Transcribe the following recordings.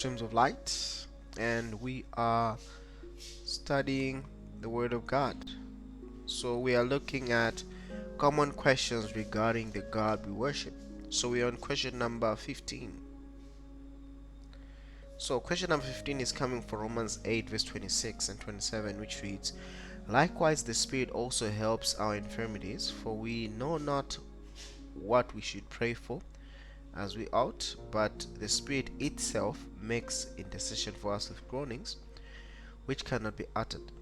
Streams of light, and we are studying the Word of God. So we are looking at common questions regarding the God we worship. So we are on question number 15. So question number 15 is coming from Romans 8 verse 26 and 27, which reads, "Likewise the Spirit also helps our infirmities, for we know not what we should pray for as we ought, but the Spirit itself makes intercession for us with groanings which cannot be uttered."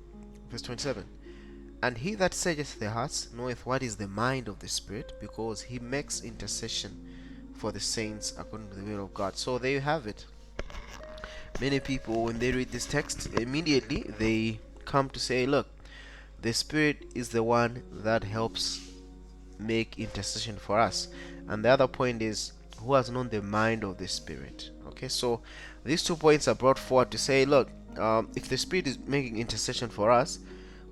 Verse 27, "And he that searcheth the hearts knoweth what is the mind of the Spirit, because he makes intercession for the saints according to the will of God." So there you have it. Many people, when they read this text, immediately they come to say, look, the Spirit is the one that helps make intercession for us. And the other point is, who has known the mind of the Spirit? Okay, so these 2 points are brought forward to say, look, if the Spirit is making intercession for us,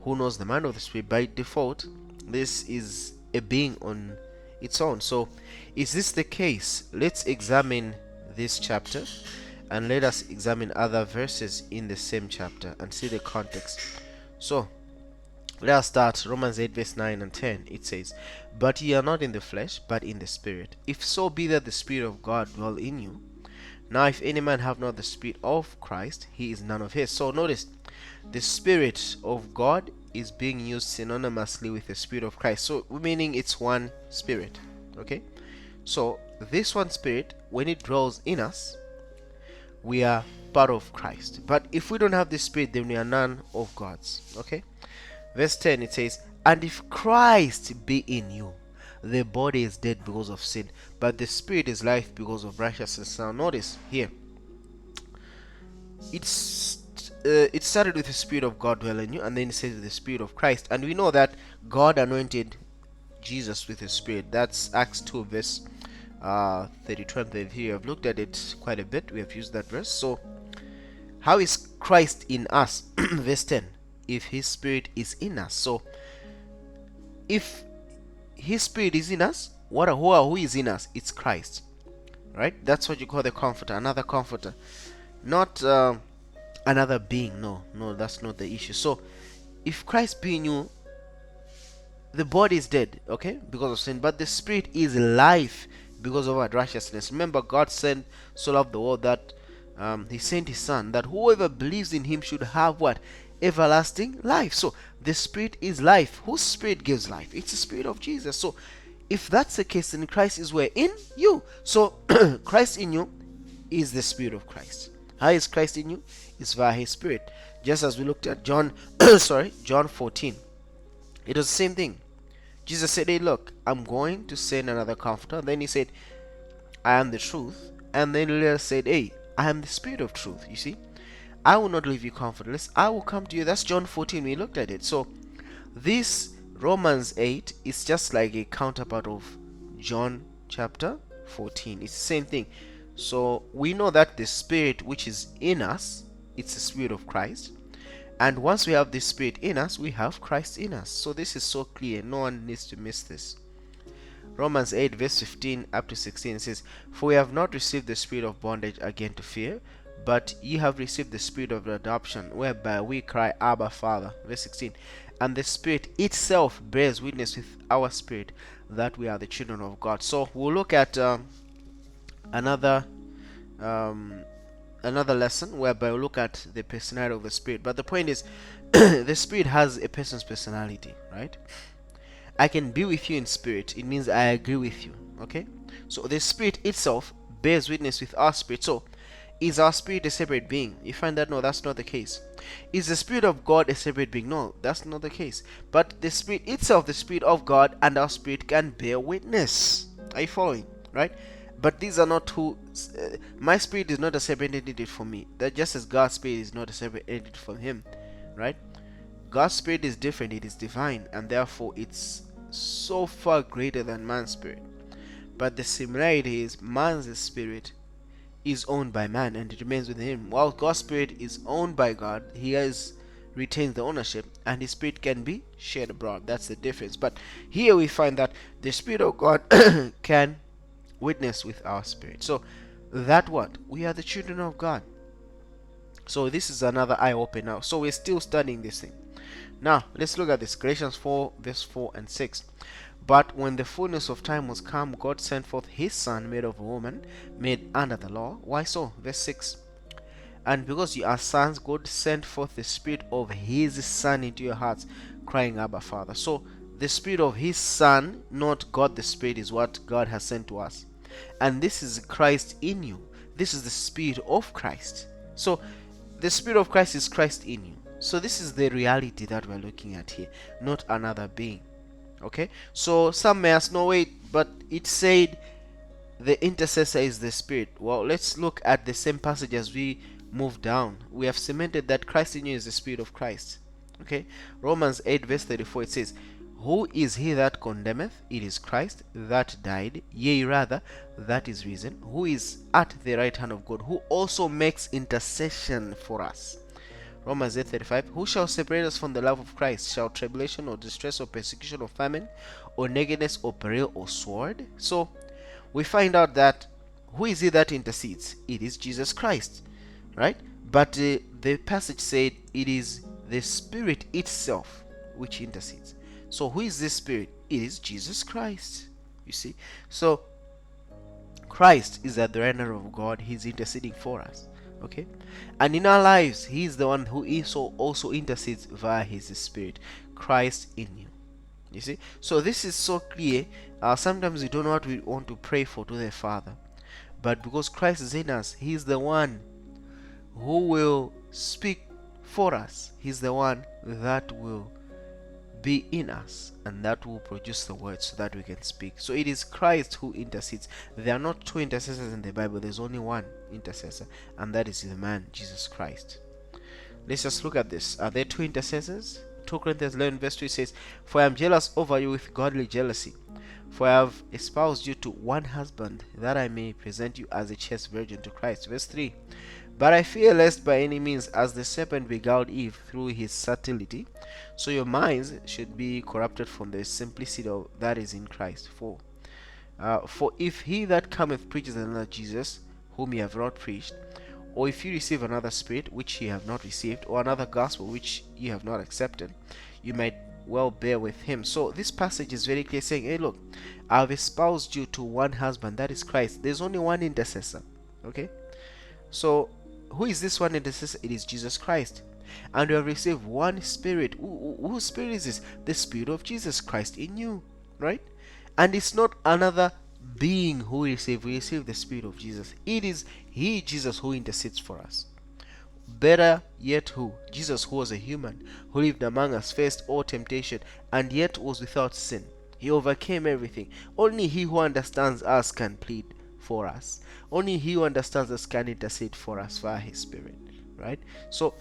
who knows the mind of the Spirit? By default, this is a being on its own. So is this the case? Let's examine this chapter, and let us examine other verses in the same chapter and see the context. So let us start Romans 8 verse 9 and 10. It says, "But ye are not in the flesh, but in the Spirit, if so be that the Spirit of God dwell in you. Now if any man have not the Spirit of Christ, he is none of his." So notice, the Spirit of God is being used synonymously with the Spirit of Christ. So meaning it's one Spirit. Okay? So this one Spirit, when it dwells in us, we are part of Christ. But if we don't have the Spirit, then we are none of God's. Okay? Verse 10, it says, "And if Christ be in you, the body is dead because of sin, but the Spirit is life because of righteousness." Now notice here, it started with the Spirit of God dwelling in you, and then it says the Spirit of Christ. And we know that God anointed Jesus with the Spirit. That's Acts 2 verse 32 and 33. I've looked at it quite a bit. We have used that verse. So how is Christ in us? Verse 10, "If his Spirit is in us." So if his Spirit is in us, who is in us? It's Christ, right? That's what you call the comforter, another comforter, not another being. No, that's not the issue. So if Christ be in you, the body is dead, okay, because of sin, but the Spirit is life because of our righteousness. Remember, God so loved the world that he sent his Son, that whoever believes in him should have what? Everlasting life. So the Spirit is life. Whose Spirit gives life? It's the Spirit of Jesus. So if that's the case, then Christ is where? In you. So Christ in you is the Spirit of Christ. How is Christ in you? It's via his Spirit. Just as we looked at John John 14, it was the same thing. Jesus said, "Hey, look, I'm going to send another comforter." Then he said, "I am the truth." And then later said, "Hey, I am the Spirit of truth." You see, "I will not leave you comfortless. I will come to you." That's John 14. We looked at it. So this Romans 8 is just like a counterpart of John chapter 14. It's the same thing. So we know that the Spirit which is in us, it's the Spirit of Christ. And once we have this Spirit in us, we have Christ in us. So this is so clear. No one needs to miss this. Romans 8 verse 15 up to 16 says, "For we have not received the spirit of bondage again to fear, but ye have received the Spirit of adoption, whereby we cry, Abba, Father." Verse 16, "And the Spirit itself bears witness with our spirit that we are the children of God." So we'll look at another another lesson whereby we look at the personality of the Spirit. But the point is, the Spirit has a person's personality, right? I can be with you in spirit. It means I agree with you. Okay? So the Spirit itself bears witness with our spirit. So is our spirit a separate being? You find that no, that's not the case. Is the Spirit of God a separate being? No, that's not the case. But the Spirit itself, the Spirit of God and our spirit can bear witness. Are you following? Right? But these are not two. My spirit is not a separate entity from me. That just as God's spirit is not a separate entity from him, right? God's spirit is different. It is divine, and therefore it's so far greater than man's spirit. But the similarity is man's spirit is owned by man and it remains within him, while God's spirit is owned by God. He retains the ownership, and his spirit can be shared abroad. That's the difference. But here we find that the Spirit of God can witness with our spirit. So that what? We are the children of God. So this is another eye opener. So we're still studying this thing. Now let's look at this. Galatians 4 verse 4 and 6. But when the fullness of time was come, God sent forth his son, made of a woman, made under the law. Why so? Verse 6. And because you are sons, God sent forth the spirit of his son into your hearts, crying, Abba, Father. So the spirit of his son, not God the Spirit, is what God has sent to us. And this is Christ in you. This is the spirit of Christ. So the spirit of Christ is Christ in you. So this is the reality that we're looking at here, not another being. Okay, so some may ask, no wait, but it said the intercessor is the spirit. Well, let's look at the same passage as we move down. We have cemented that Christ in you is the spirit of Christ. Okay, Romans 8 verse 34, it says, who is he that condemneth? It is Christ that died, yea rather, that is risen, who is at the right hand of God, who also makes intercession for us. Romans 8:35, who shall separate us from the love of Christ? Shall tribulation or distress or persecution or famine or nakedness or peril or sword? So we find out that who is he that intercedes? It is Jesus Christ, right? But the passage said it is the Spirit itself which intercedes. So who is this Spirit? It is Jesus Christ. You see? So Christ is at the right hand of God. He's interceding for us. Okay, and in our lives he is the one who also intercedes via his spirit, Christ in you. You see, so this is so clear. Sometimes we don't know what we want to pray for to the Father, but because Christ is in us, he is the one who will speak for us. He's the one that will be in us, and that will produce the words so that we can speak. So it is Christ who intercedes. There are not two intercessors in the Bible. There's only one intercessor, and that is the man Jesus Christ. Let's just look at this. Are there two intercessors? 2 Corinthians 11 verse 2 says, for I am jealous over you with godly jealousy, for I have espoused you to one husband, that I may present you as a chaste virgin to Christ. Verse 3, but I fear lest by any means, as the serpent beguiled Eve through his subtlety, so your minds should be corrupted from the simplicity that is in Christ. For if he that cometh preaches another Jesus, whom ye have not preached, or if you receive another spirit which ye have not received, or another gospel which ye have not accepted, you might well bear with him. So this passage is very clear, saying, hey look, I have espoused you to one husband, that is Christ. There's only one intercessor. Okay, so who is this one intercessor? It is Jesus Christ. And you have received one spirit. Whose spirit is this? The spirit of Jesus Christ in you, right? And it's not another being who we receive the spirit of Jesus. It is he, Jesus, who intercedes for us. Better yet, who? Jesus, who was a human, who lived among us, faced all temptation, and yet was without sin. He overcame everything. Only he who understands us can plead for us. Only he who understands us can intercede for us via his spirit, right? So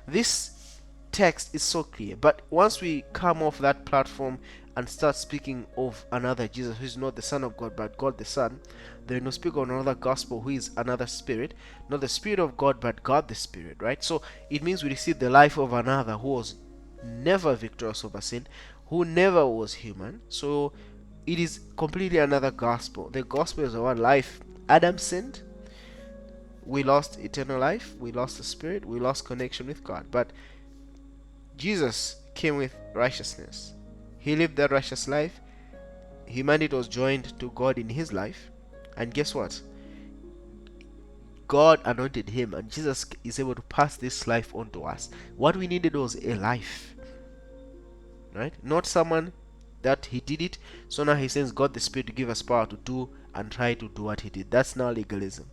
this text is so clear. But once we come off that platform and start speaking of another Jesus who is not the Son of God but God the Son, then we speak of another gospel who is another spirit, not the Spirit of God but God the Spirit, right? So it means we receive the life of another who was never victorious over sin, who never was human. So it is completely another gospel. The gospel is our life. Adam sinned, we lost eternal life, we lost the spirit, we lost connection with God. But Jesus came with righteousness. He lived that righteous life. Humanity was joined to God in his life. And guess what? God anointed him, and Jesus is able to pass this life on to us. What we needed was a life, right? Not someone that he did it, so now he sends God the Spirit to give us power to do and try to do what he did. That's now legalism.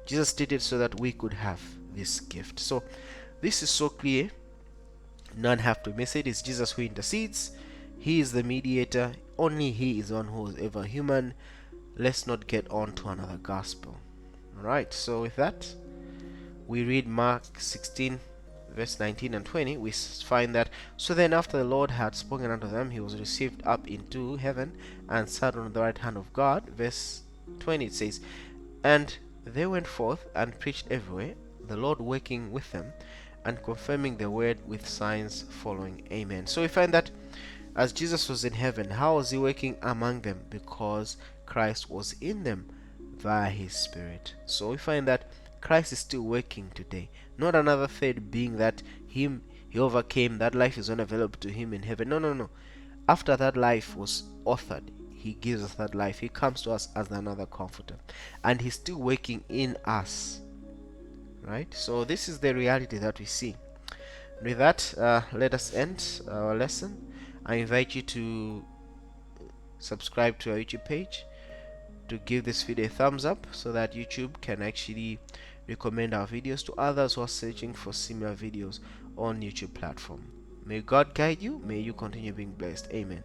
Jesus did it so that we could have this gift. So this is so clear. None have to miss it. It's Jesus who intercedes. He is the mediator. Only he is one who is ever human. Let's not get on to another gospel. Alright, so with that, we read Mark 16 verse 19 and 20. We find that, so then after the Lord had spoken unto them, he was received up into heaven and sat on the right hand of God. Verse 20, it says, and they went forth and preached everywhere, the Lord working with them and confirming the word with signs following. Amen. So we find that as Jesus was in heaven, how was he working among them? Because Christ was in them via his Spirit. So we find that Christ is still working today. Not another third being that he overcame, that life is unavailable to him in heaven. No, no, no. After that life was authored, he gives us that life. He comes to us as another comforter, and he's still working in us, right? So this is the reality that we see. With that, let us end our lesson. I invite you to subscribe to our YouTube page, to give this video a thumbs up so that YouTube can actually recommend our videos to others who are searching for similar videos on YouTube platform. May God guide you. May you continue being blessed. Amen.